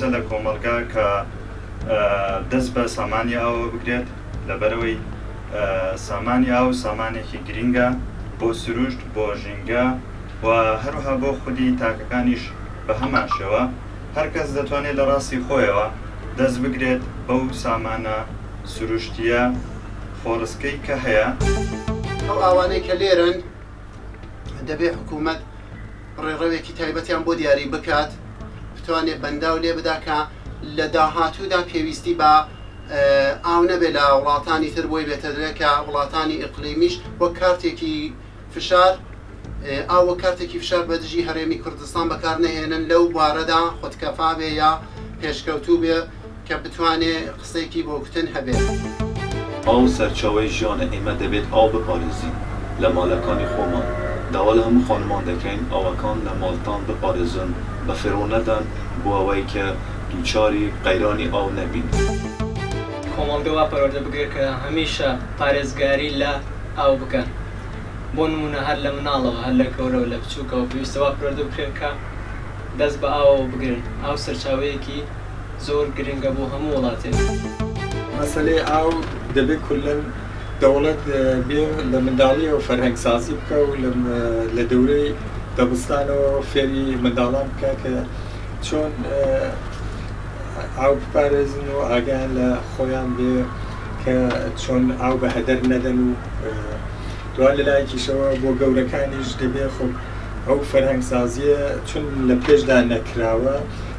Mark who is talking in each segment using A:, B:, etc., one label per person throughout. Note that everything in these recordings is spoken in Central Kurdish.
A: پێویستە لە کۆمەڵگا کە دەست بە سامانی ئاوە بگرێت لەبەرەوەی سامانی ئاو سامانێکی گرینگە بۆ سروشت بۆ ژینگە و هەروەها بۆ خودی تاکەکانیش بە هەمان شێوە هەر کەس دەتوانێت لە ڕاستی خۆیەوە دەست بگرێت بەو سامانە سروشتیە خۆڕسکەی کە هەیە.
B: ئەو ئاوانەی کە لێرن دەبێت حکوومەت ڕێڕەوێکی تایبەتیان بۆ دیاری بکات بتوانێت بەنداو لێ بدا کە لە داهاتوودا پێویستی بە ئاو نەبێت لە وڵاتانی تر بۆی بێتە دەرێت کە وڵاتانی ئیقلیمیش وەک کارتێکی فشار ئاو وەک کارتێکی فشار بە دژی هەرێمی کوردستان بەکار نەهێنن لەو بوارەدا خودکەفا بێ یا پێشکەوتوو بێ کە بتوانێت قسەیەکی بۆ کوتن هەبێت.
C: ئاو سەرچاوەی ژیانە ئێمە دەبێت ئاو بپارێزین لە مالەکانی خۆمان داوا لە هەموو خانمان دەکەین ئاوەکان لە ماڵتان بپارێزن بە فێڕۆ نەدەن بۆ ئەوەی کە دووچاری قەیرانی ئاو نەبین.
D: کۆمەڵگە وا پەروەردە بگرێت کە هەمیشە پارێزگاری لە ئاو بکەن بۆ نمونە هەر لە مناڵەوە هەر لە کەورەوە لە بچووکەوە پێویستە وا پەروەردە بکرێن کە دەست بە ئاوەوە بگرن. ئاو سەرچاوەیەکی زۆر گرنگە بۆ هەموو وڵاتێک.
E: مەسەلەی ئاو دەبێت کولەن دەوڵەت بێ لە منداڵیەوە فەرهەنگسازی بکە و لە دەورەی دەبستانەوە فێری منداڵان بکە کە چۆن ئاو بپارێزن و ئاگیان لە خۆیان بێ کە چۆن ئاو بە هەدەر نەدەن و دوان لەلایەکیشەوە بۆ گەورەکانیش دەبێ خۆ ئەو فەرهەنگسازیە چون لە پێشدا نەکراوە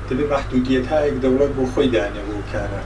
E: دەبێ مەحدودیەتایەک دەوڵەت بۆ خۆی دانێ بۆ کارە.